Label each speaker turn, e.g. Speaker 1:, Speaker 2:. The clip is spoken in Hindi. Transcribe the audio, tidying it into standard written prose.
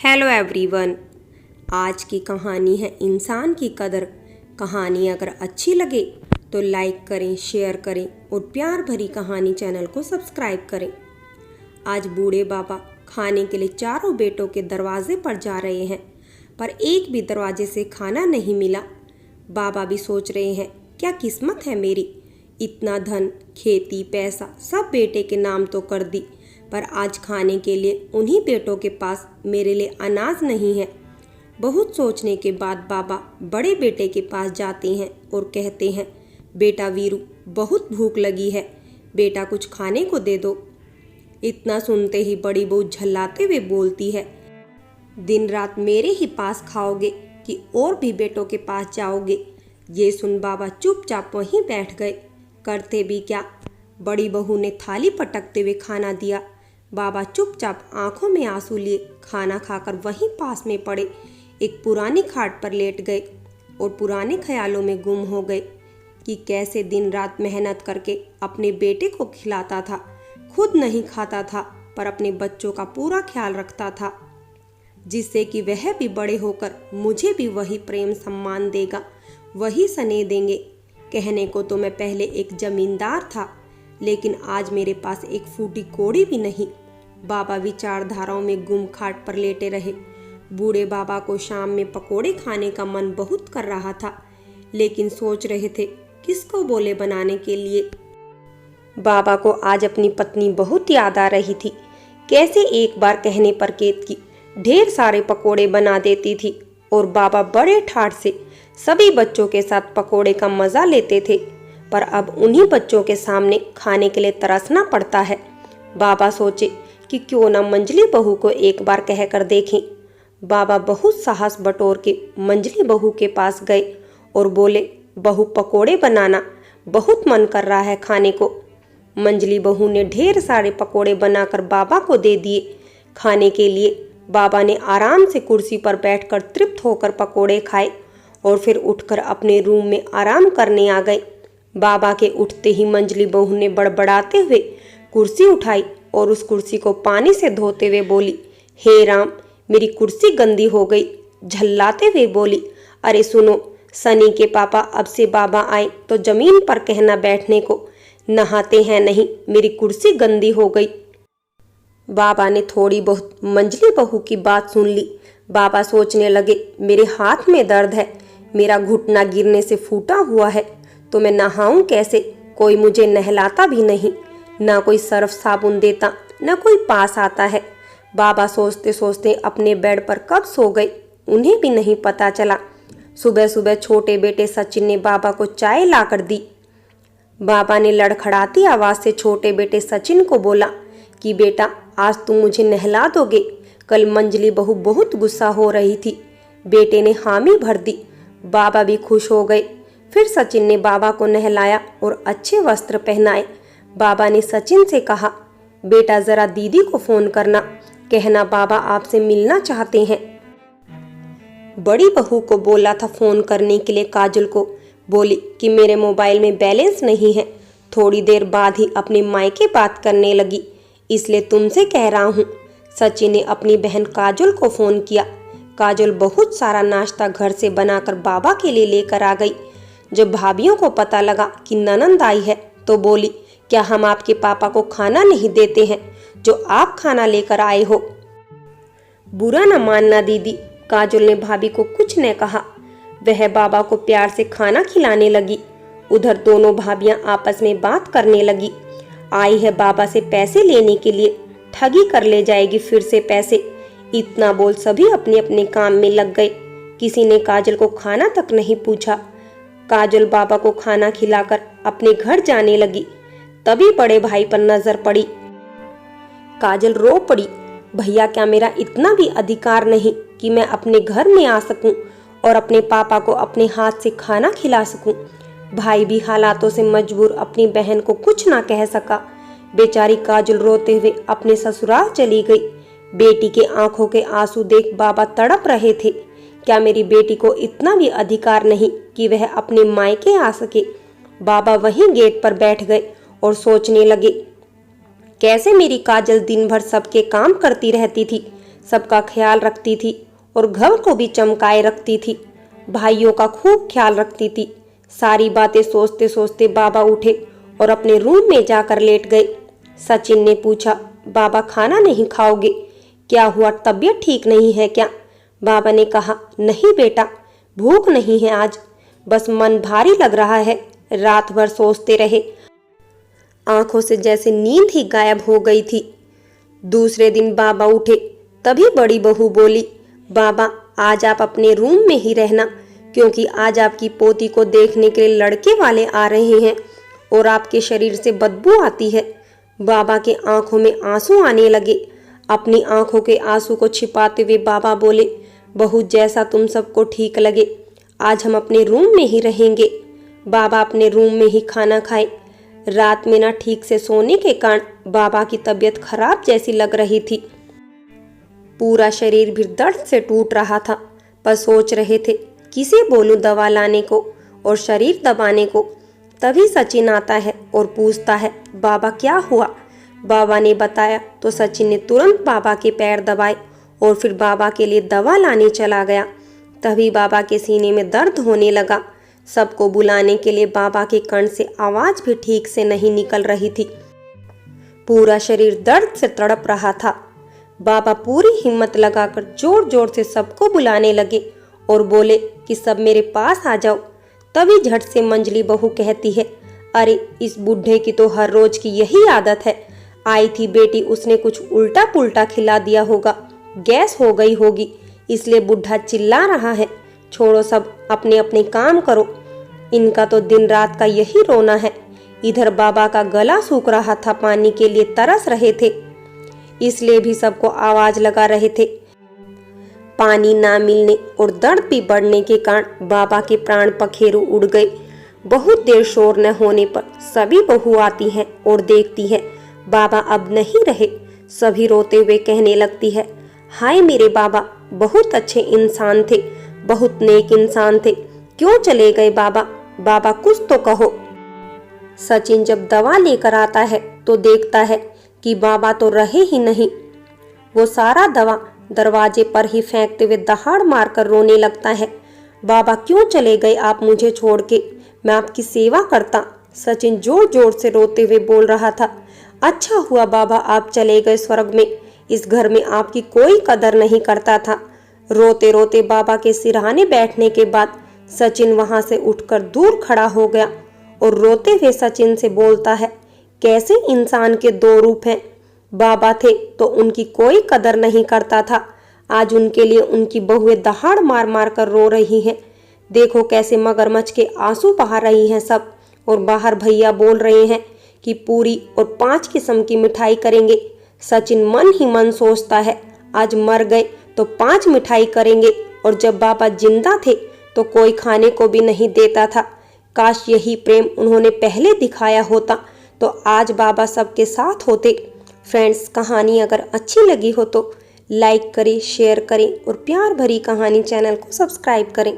Speaker 1: Hello everyone. आज की कहानी है इंसान की कदर। कहानी अगर अच्छी लगे तो लाइक करें, शेयर करें और प्यार भरी कहानी चैनल को सब्सक्राइब करें। आज बूढ़े बाबा खाने के लिए चारों बेटों के दरवाजे पर जा रहे हैं, पर एक भी दरवाजे से खाना नहीं मिला। बाबा भी सोच रहे हैं, क्या किस्मत है मेरी, इतना धन, खेती, पैसा सब बेटे के नाम तो कर दी, पर आज खाने के लिए उन्हीं बेटों के पास मेरे लिए अनाज नहीं है। बहुत सोचने के बाद बाबा बड़े बेटे के पास जाते हैं और कहते हैं, बेटा वीरू, बहुत भूख लगी है, बेटा कुछ खाने को दे दो। इतना सुनते ही बड़ी बहू झल्लाते हुए बोलती है, दिन रात मेरे ही पास खाओगे कि और भी बेटों के पास जाओगे। ये सुन बाबा चुपचाप वहीं बैठ गए। करते भी क्या, बड़ी बहू ने थाली पटकते हुए खाना दिया। बाबा चुपचाप आंखों में आंसू लिए खाना खाकर वहीं पास में पड़े एक पुरानी खाट पर लेट गए और पुराने ख्यालों में गुम हो गए कि कैसे दिन रात मेहनत करके अपने बेटे को खिलाता था, खुद नहीं खाता था पर अपने बच्चों का पूरा ख्याल रखता था, जिससे कि वह भी बड़े होकर मुझे भी वही प्रेम सम्मान देगा, वही स्नेह देंगे। कहने को तो मैं पहले एक जमींदार था, लेकिन आज मेरे पास एक फूटी कौड़ी भी नहीं। बाबा विचारधाराओं में गुम खाट पर लेटे रहे। बूढ़े बाबा को शाम में पकोड़े खाने का मन बहुत कर रहा था, लेकिन सोच रहे थे किसको बोले बनाने के लिए। बाबा को आज अपनी पत्नी बहुत याद आ रही थी। कैसे एक बार कहने पर केत की ढेर सारे पकोड़े बना देती थी और बाबा बड़े ठाठ से सभी बच्चों के साथ पकोड़े का मजा लेते थे, पर अब उन्हीं बच्चों के सामने खाने के लिए तरसना पड़ता है। बाबा सोचे कि क्यों न मंजली बहू को एक बार कह कर देखें। बाबा बहुत साहस बटोर के मंजली बहू के पास गए और बोले, बहू पकोड़े बनाना, बहुत मन कर रहा है खाने को। मंजली बहू ने ढेर सारे पकोड़े बनाकर बाबा को दे दिए खाने के लिए। बाबा ने आराम से कुर्सी पर बैठकर तृप्त होकर पकोड़े खाए और फिर उठकर अपने रूम में आराम करने आ गए। बाबा के उठते ही मंजली बहू ने बड़बड़ाते हुए कुर्सी उठाई और उस कुर्सी को पानी से धोते हुए बोली, हे राम, मेरी कुर्सी गंदी हो गई। झल्लाते हुए बोली, अरे सुनो, सनी के पापा अब से बाबा आए तो जमीन पर कहना बैठने को, नहाते हैं नहीं, मेरी कुर्सी गंदी हो गई। बाबा ने थोड़ी बहुत मंजली बहू की बात सुन ली। बाबा सोचने लगे, मेरे हाथ में दर्द है, मेरा घुटना गिरने से फूटा हुआ है, तो मैं नहाऊं कैसे? कोई मुझे नहलाता भी नहीं, ना कोई सर्फ साबुन देता, ना कोई पास आता है। बाबा सोचते सोचते अपने बेड पर कब सो गए, उन्हें भी नहीं पता चला। सुबह सुबह छोटे बेटे सचिन ने बाबा को चाय लाकर दी। बाबा ने लड़खड़ाती आवाज से छोटे बेटे सचिन को बोला कि बेटा, आज तुम मुझे नहला दोगे? कल मंजली बहू बहुत गुस्सा हो रही थी। बेटे ने हामी भर दी। बाबा भी खुश हो गए। फिर सचिन ने बाबा को नहलाया और अच्छे वस्त्र पहनाए। बाबा ने सचिन से कहा, बेटा जरा दीदी को फोन करना, कहना बाबा आपसे मिलना चाहते हैं। बड़ी बहू को बोला था फोन करने के लिए काजल को, बोली कि मेरे मोबाइल में बैलेंस नहीं है। थोड़ी देर बाद ही अपने मायके बात करने लगी, इसलिए तुमसे कह रहा हूँ। सचिन ने अपनी बहन काजल को फोन किया। काजल बहुत सारा नाश्ता घर से बनाकर बाबा के लिए लेकर आ गई। जब भाभियों को पता लगा कि ननंद आई है तो बोली, क्या हम आपके पापा को खाना नहीं देते हैं जो आप खाना लेकर आए हो? बुरा न मानना दीदी, काजल ने भाभी को कुछ न कहा। वह बाबा को प्यार से खाना खिलाने लगी। उधर दोनों भाभियां आपस में बात करने लगी। आई है बाबा से पैसे लेने के लिए, ठगी कर ले जाएगी फिर से पैसे। इतना बोल सभी अपने अपने काम में लग गए। किसी ने काजल को खाना तक नहीं पूछा। काजल बाबा को खाना खिलाकर अपने घर जाने लगी। तभी बड़े भाई पर नजर पड़ी। काजल रो पड़ी, भैया, क्या मेरा इतना भी अधिकार नहीं कि मैं अपने घर में आ सकूं और अपने पापा को अपने हाथ से खाना खिला सकूं? भाई भी हालातों से मजबूर अपनी बहन को कुछ ना कह सका। बेचारी काजल रोते हुए अपने ससुराल चली गई। बेटी के आंखों के आंसू देख बाबा तड़प रहे थे। क्या मेरी बेटी को इतना भी अधिकार नहीं कि वह अपने मायके आ सके? बाबा वहीं गेट पर बैठ गए और सोचने लगे, कैसे मेरी काजल दिन भर सबके काम करती रहती थी, सबका ख्याल रखती थी और घर को भी चमकाए रखती थी। भाइयों का खूब ख्याल रखती थी। सारी बातें सोचते सोचते बाबा उठे और अपने रूम में जाकर लेट गए। सचिन ने पूछा, बाबा खाना नहीं खाओगे? क्या हुआ, तबीयत ठीक नहीं है क्या? बाबा ने कहा, नहीं बेटा, भूख नहीं है आज, बस मन भारी लग रहा है। रात भर सोचते रहे, आंखों से जैसे नींद ही गायब हो गई थी। दूसरे दिन बाबा उठे, तभी बड़ी बहू बोली, बाबा आज आप अपने रूम में ही रहना, क्योंकि आज आपकी पोती को देखने के लिए लड़के वाले आ रहे हैं और आपके शरीर से बदबू आती है। बाबा के आंखों में आंसू आने लगे। अपनी आंखों के आंसू को छिपाते हुए बाबा बोले, बहू जैसा तुम सबको ठीक लगे, आज हम अपने रूम में ही रहेंगे। बाबा अपने रूम में ही खाना खाए। रात में ना ठीक से सोने के कारण बाबा की तबीयत खराब जैसी लग रही थी। पूरा शरीर भी दर्द से टूट रहा था, पर सोच रहे थे किसे बोलूं दवा लाने को और शरीर दबाने को। तभी सचिन आता है और पूछता है, बाबा क्या हुआ? बाबा ने बताया तो सचिन ने तुरंत बाबा के पैर दबाए और फिर बाबा के लिए दवा लाने चला गया। तभी बाबा के सीने में दर्द होने लगा। सबको बुलाने के लिए बाबा के कान से आवाज भी ठीक से नहीं निकल रही थी। पूरा शरीर दर्द से तड़प रहा था। बाबा पूरी हिम्मत लगाकर जोर जोर से सबको बुलाने लगे और बोले कि सब मेरे पास आ जाओ। तभी झट से मंजली बहू कहती है, अरे इस बूढ़े की तो हर रोज की यही आदत है। आई थी बेटी, उसने कुछ उल्टा पुल्टा खिला दिया होगा, गैस हो गई होगी, इसलिए बूढ़ा चिल्ला रहा है। छोड़ो, सब अपने अपने काम करो, इनका तो दिन रात का यही रोना है। इधर बाबा का गला सूख रहा था, पानी के लिए तरस रहे थे, इसलिए भी सबको आवाज लगा रहे थे। पानी ना मिलने और दर्द भी बढ़ने के कारण बाबा के प्राण पखेरु उड़ गए। बहुत देर शोर न होने पर सभी बहू आती हैं और देखती है बाबा अब नहीं रहे। सभी रोते हुए कहने लगती है, हाय मेरे बाबा, बहुत अच्छे इंसान थे, बहुत नेक इंसान थे, क्यों चले गए बाबा? बाबा कुछ तो कहो। सचिन जब दवा लेकर आता है तो देखता है कि बाबा तो रहे ही नहीं। वो सारा दवा दरवाजे पर ही फेंकते हुए दहाड़ मारकर रोने लगता है। बाबा क्यों चले गए आप मुझे छोड़ के? मैं आपकी सेवा करता। सचिन जोर जोर से रोते हुए बोल रहा था, अच्छा हुआ बाबा आप चले गए स्वर्ग में, इस घर में आपकी कोई कदर नहीं करता था। रोते रोते बाबा के सिरहाने बैठने के बाद सचिन वहां से उठकर दूर खड़ा हो गया और रोते हुए सचिन से बोलता है, कैसे इंसान के दो रूप हैं। बाबा थे तो उनकी कोई कदर नहीं करता था, आज उनके लिए उनकी बहुएं दहाड़ मार मार कर रो रही हैं। देखो कैसे मगरमच्छ के आंसू बहा रही हैं सब। और बाहर भैया बोल रहे हैं कि पूरी और 5 किस्म की मिठाई करेंगे। सचिन मन ही मन सोचता है, आज मर गए तो 5 मिठाई करेंगे, और जब बाबा जिंदा थे तो कोई खाने को भी नहीं देता था। काश यही प्रेम उन्होंने पहले दिखाया होता तो आज बाबा सबके साथ होते। फ्रेंड्स, कहानी अगर अच्छी लगी हो तो लाइक करें, शेयर करें और प्यार भरी कहानी चैनल को सब्सक्राइब करें।